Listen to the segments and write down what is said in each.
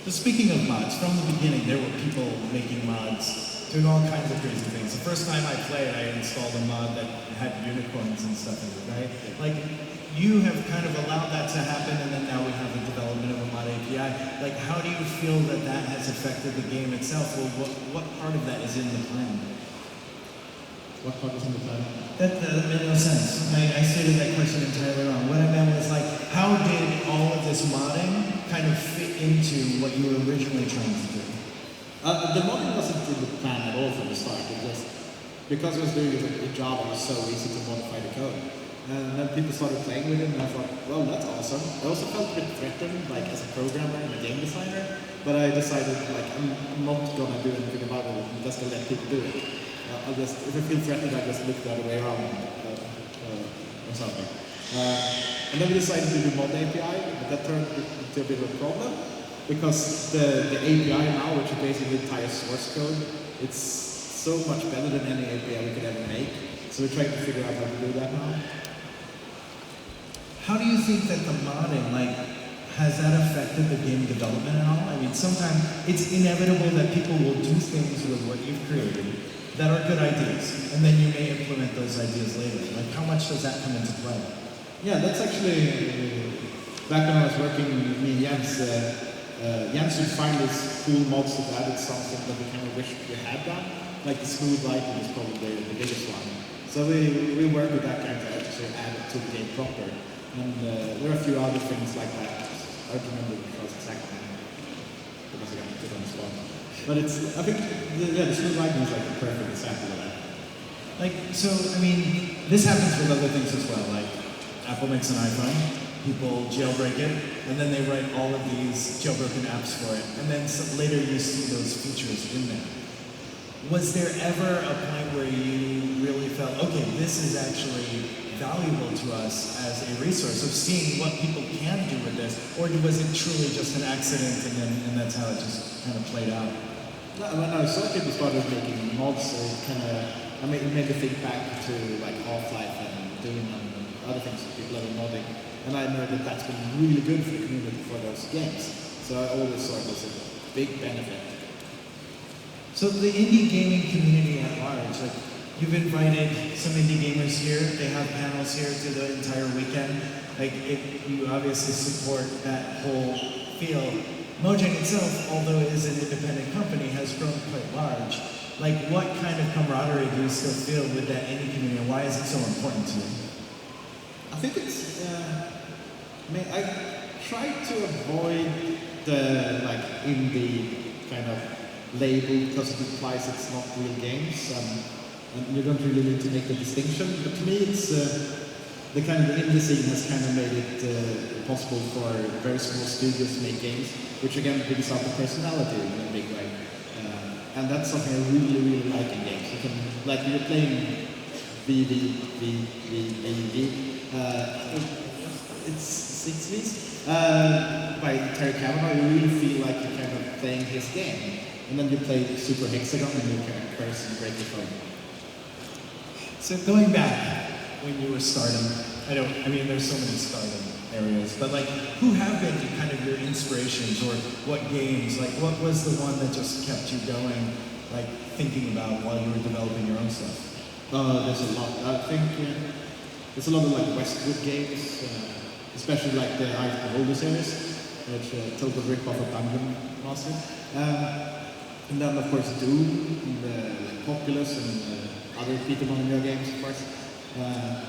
So speaking of mods, from the beginning there were people making mods, doing all kinds of crazy things. The first time I played, I installed a mod that had unicorns and stuff in it, right? Like, you have kind of allowed that to happen, and then now we have the development of a mod API. Like, how do you feel that that has affected the game itself? Or what part of that is in the plan? What part is in the plan? That made no sense. I stated that question entirely wrong. What I meant was, like, how did all of this modding kind of fit into what you were originally trying to do? The modding wasn't in the plan at all from the start. It was because I was doing it in Java, it was so easy to modify the code. And then people started playing with it, and I thought, well, that's awesome. I also felt a bit threatened, like as a programmer and a game designer, but I decided, like, I'm not gonna do anything about it. I'm just gonna let people do it. If I feel threatened, I just look the other way around or something. And then we decided to do mod API, but that turned into a bit of a problem because the API now, which is basically the entire source code, it's so much better than any API we could ever make. So we're trying to figure out how to do that now. How do you think that the modding, like, has that affected the game development at all? I mean, sometimes it's inevitable that people will do things with what you've created that are good ideas, and then you may implement those ideas later. Like, how much does that come into play? Yeah, that's actually, back when I was working with me and Jens, Jens would find these cool mods that added something that we kind of wish we had done. Like the smooth lighting is probably the biggest one. So we work with that kind of actually add it to the game proper. And there are a few other things like that. I don't remember because exactly because I got put on the spot. But it's, I think, the smooth lighting is like a perfect example of that. Like, so, I mean, this happens with other things as well. Like, Apple makes an iPhone, people jailbreak it, and then they write all of these jailbroken apps for it, and then later you see those features in there. Was there ever a point where you really felt, okay, this is actually valuable to us as a resource of seeing what people can do with this, or was it truly just an accident and that's how it just kind of played out? No, when I saw people started making mods, it made me think back to like Half-Life and doing other things that people are modding, and I know that that's been really good for the community for those games. So I always saw it as a big benefit. So the indie gaming community at large, like, you've invited some indie gamers here, they have panels here through the entire weekend. Like, you obviously support that whole field. Mojang itself, although it is an independent company, has grown quite large. Like, what kind of camaraderie do you still feel with that indie community, and why is it so important to you? I think it's, I try to avoid the, like, indie kind of label because it implies it's not real games, and you don't really need to make the distinction. But to me, it's the kind of indie scene has kind of made it possible for very small studios to make games, which again brings out the personality in a big way. And that's something I really, really like in games. You can, like, you're playing it's 6 weeks by Terry Kavanagh. You really feel like you're kind of playing his game. And then you play Super Hexagon and you can curse and break your phone. So going back when you were starting, I mean there's so many starting areas, but like, who have been kind of your inspirations, or what games, like what was the one that just kept you going, like thinking about while you were developing your own stuff? There's a lot. I think there's a lot of like Westwood games, especially like the older series, which total rip-off of Dungeon Master. And then, of course, Doom, and like Populous, and other Peter Molyneux games, of course. And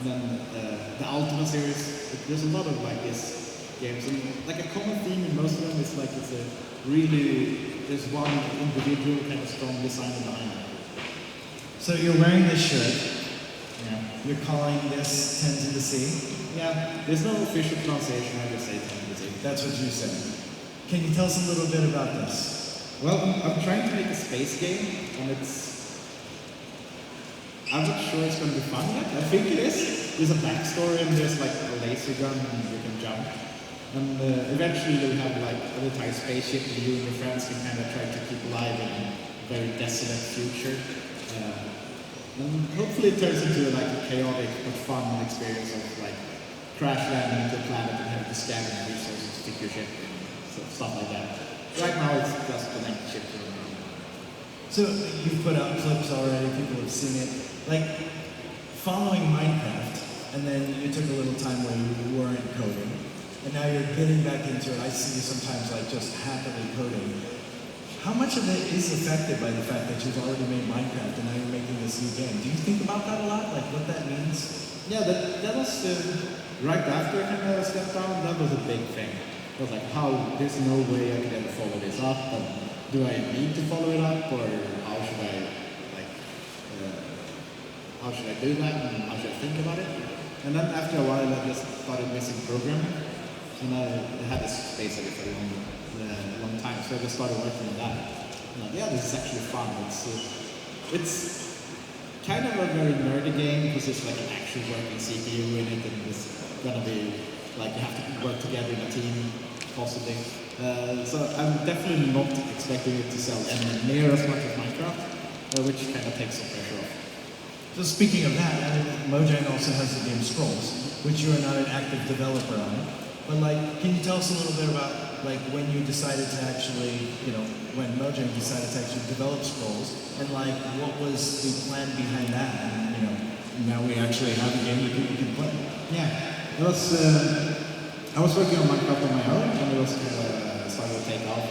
then the Ultima series. There's a lot of like these games, and like a common theme in most of them is like it's a really there's one individual kind of strong designer behind it. So you're wearing this shirt. Yeah. You're calling this 10 to the Sea. Yeah. There's no official pronunciation. I just say 10 to the Sea. That's what you said. Can you tell us a little bit about this? Well, I'm trying to make a space game, and I'm not sure it's going to be fun yet. I think it is. There's a backstory, and there's like a laser gun, and you can jump. And eventually you'll have like an entire spaceship, and you and your friends can kind of try to keep alive in a very desolate future. And hopefully it turns into like a chaotic but fun experience of like crash landing into a planet and having to scan resources to pick your ship and stuff like that. Right now it's just an empty chip. So you've put out clips already, people have seen it. Like, following Minecraft, and then you took a little time where you weren't coding, and now you're getting back into it. I see you sometimes like just happily coding. How much of it is affected by the fact that you've already made Minecraft and now you're making this new game? Do you think about that a lot? Like what that means? Yeah, that was right after I kind of stepped down. That was a big thing. It was like, there's no way I could ever follow this up. And do I need to follow it up, or how should I do that, and how should I think about it? And then after a while, I just started missing programming, and I had this basically for a long time. So I just started working on that. And like, yeah, this is actually fun. It's kind of a very nerdy game because it's like an actual working CPU in it, and it's gonna be like you have to work together in a team, possibly. So I'm definitely not expecting it to sell anywhere near as much as Minecraft, which kind of takes the pressure off. So speaking of that, I mean, Mojang also has the game Scrolls, which you are not an active developer on. But like, can you tell us a little bit about like when you decided to actually, when Mojang decided to actually develop Scrolls, and like what was the plan behind that? And now we actually have a game that people can play. Yeah, it was. I was working on Minecraft on my own, and it was starting to take off.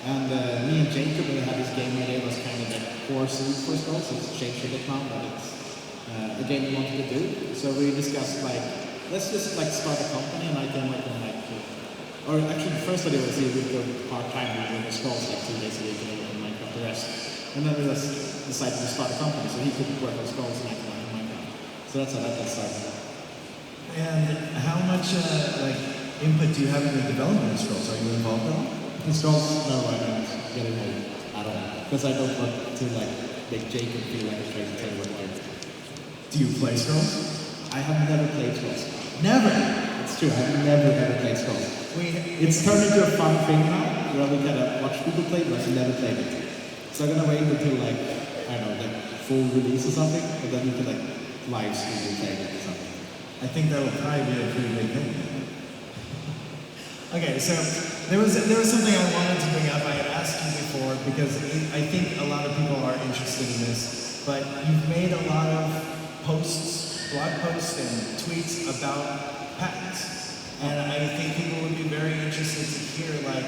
And me and Jacob, we had this game idea. It was kind of the core seed for Scrolls. It's changed a bit now, but it's a game we wanted to do. So we discussed like, let's just like start a company, and I can work on like, or actually the first idea was we would go part-time with the Scrolls like 2 days a week and work on Minecraft the rest. And then we just decided to start a company, so he could work on Scrolls and I could work on Minecraft. So that's how that got started. And how much input do you have in the development of Scrolls? Are you involved at all? In Scrolls, no, I don't get involved at all. Because I don't want to like make Jacob feel like a crazy tell what I do. Do you play Scrolls? I have never played Scrolls. Never? It's true, I've never ever played Scrolls. It's turned into a fun thing now, where we kind of watch people play, but I've never played it. So I'm gonna wait until like, I don't know, like full release or something, and then we can like live stream and play it or something. I think that would probably be a pretty big thing. Okay, so there was something I wanted to bring up. I had asked you before because I think a lot of people are interested in this, but you've made a lot of posts, blog posts and tweets about patents. And I think people would be very interested to hear like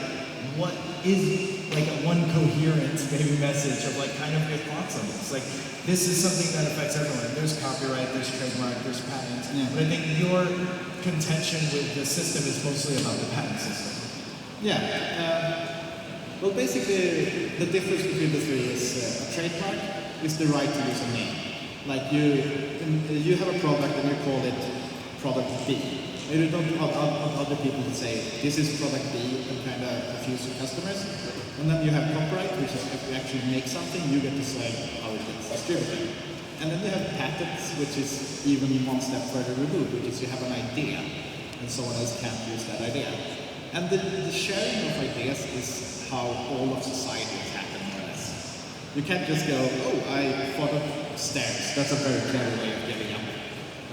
what is like one coherent maybe message of like kind of your thoughts on this. Like this is something that affects everyone. There's copyright, there's trademark, there's patents. Yeah. But I think your contention with the system is mostly about the patent system. Yeah. Well, basically, the difference between the three is a trademark is the right to use a name. Like you have a product and you call it product B. And you don't have other people to say this is product B and kind of confuse your customers. And then you have copyright, which is if you actually make something, you get to say how it gets distributed. And then you have patents, which is even one step further removed, which is you have an idea and someone else can't use that idea. And the sharing of ideas is how all of society has happened more or less. You can't just go, oh, I thought of stairs. That's a very clever way of getting up.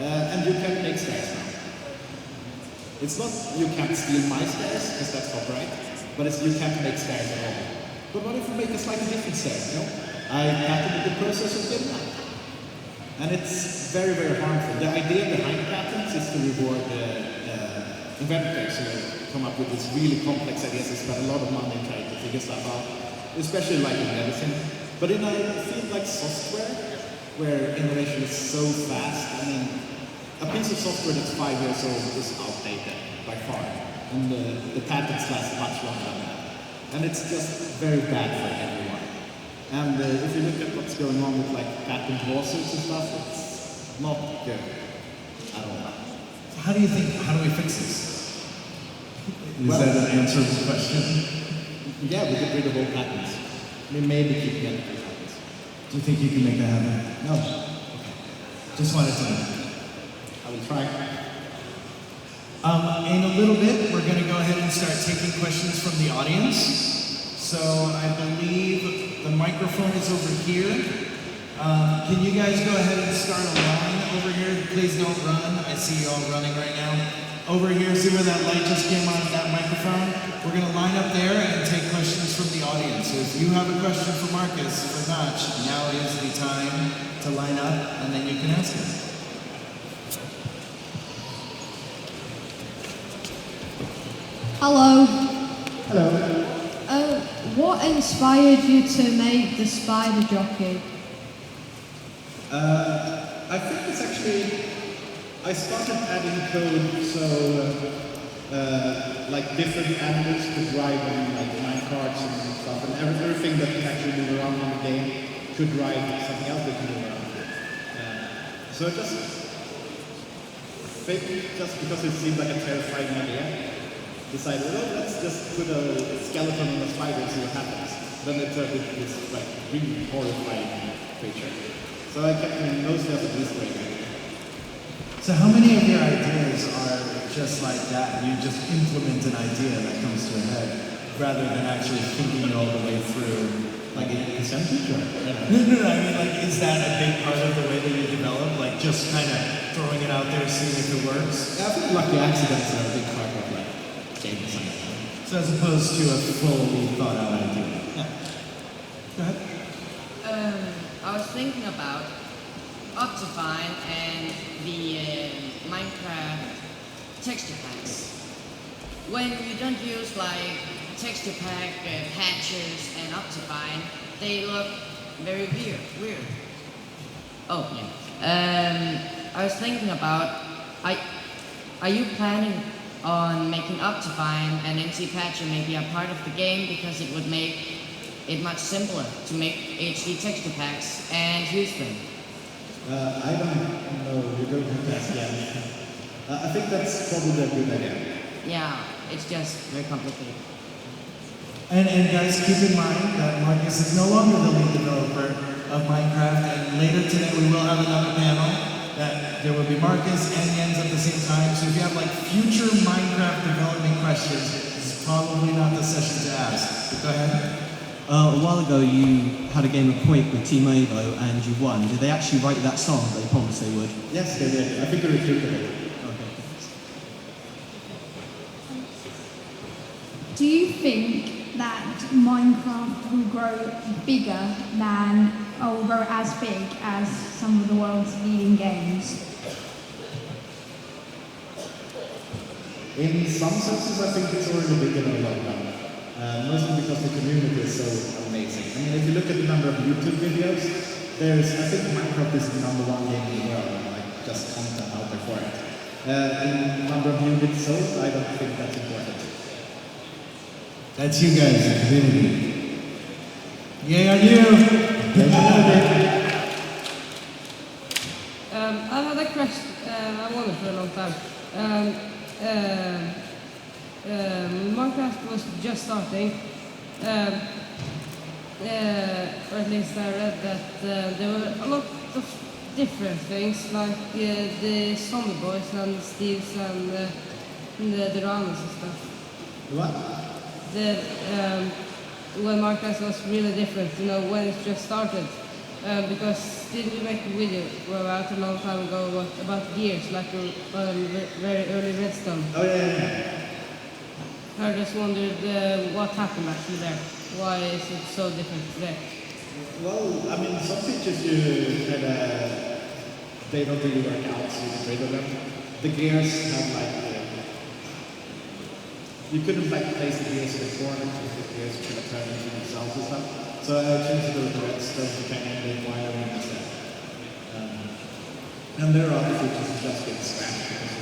And you can make stairs now. It's not you can't steal my stairs, because that's copyright, but it's you can't make stairs at all. But what if we make a slightly different stair, I patented the process of getting up. And it's very, very harmful. The idea behind patents is to reward inventors who come up with these really complex ideas and spend a lot of money trying to figure stuff out, especially like in medicine. But in a field like software, where innovation is so fast, I mean, a piece of software that's 5 years old is outdated by far, and the patents last much longer than that. And it's just very bad for everyone. And if you look at what's going on with like patent lawsuits and stuff, it's not good at all. So how do we fix this? Is that an answer to the question? Yeah, we get rid of all patents. We maybe keep getting rid of patents. Do you think you can make that happen? No. Okay. Just wanted to know. I will try. In a little bit, we're going to go ahead and start taking questions from the audience. So I believe the microphone is over here. Can you guys go ahead and start a line over here? Please don't run. I see you all running right now. over here, see where that light just came on that microphone? We're going to line up there and take questions from the audience. So if you have a question for Marcus, for Notch, now is the time to line up, and then you can ask him. Hello. Hello. What inspired you to make the spider jockey? I think it's actually, I started adding code so like different animals could drive on like minecarts and stuff, and everything that can actually move around in the game could drive something else that can move around. So I just because it seemed like a terrifying idea, decided, oh, let's just put a skeleton on a spider and see what happens. Then it turned into this like really horrifying creature. So I kept it mostly as a Easter egg. So how many of your ideas are just like that? You just implement an idea that comes to a head, rather than actually thinking it all the way through, like a percentage or? No, I mean, like, is that a big part of the way that you develop? Like, just kind of throwing it out there, seeing if it works? Yeah, I think lucky accidents are a big part of like game design. So as opposed to a fully thought out idea. Yeah. Go ahead. I was thinking about Optifine and the Minecraft texture packs. When you don't use like texture pack patches and Optifine, they look very weird. Oh yeah. I was thinking about, are you planning on making Optifine and MC Patcher maybe a part of the game, because it would make it much simpler to make HD texture packs and use them? I don't know, you don't have to ask yet. I think that's probably a good idea. Yeah, it's just very complicated. And guys, keep in mind that Marcus is no longer the lead developer of Minecraft, and later today we will have another panel that there will be Marcus and Jens at the same time. So if you have like future Minecraft development questions, this is probably not the session to ask. Go ahead. A while ago you had a game of Quake with Team Evo and you won. Did they actually write that song that they promised they would? Yes, they did. I think they recruited it. Okay. Do you think that Minecraft will grow bigger than, or will grow as big as some of the world's leading games? In some senses, I think it's already bigger than a lot now. Mostly because the community is so amazing. I mean, if you look at the number of YouTube videos, I think Minecraft is the #1 game in the world, and like just content out there for it. In number of units sold, I don't think that's important. That's you guys, the community. Yay on you! I've had a question, I wondered for a long time. Minecraft was just starting, or at least I read that there were a lot of different things, like the zombie boys and Steves and the Ranas and stuff. What? When Minecraft was really different, when it just started. Because didn't you make a video out a long time ago about gears, like very early Redstone? Oh yeah. I just wondered what happened actually there. Why is it so different today? Well, I mean, some features they don't really work out, so you get rid of them. The gears have like, you couldn't like place the gears in the corner because the gears could have turned into themselves and stuff. So I changed it to the redstone to kind of emulate wiring instead. And there are other features that just get scratched because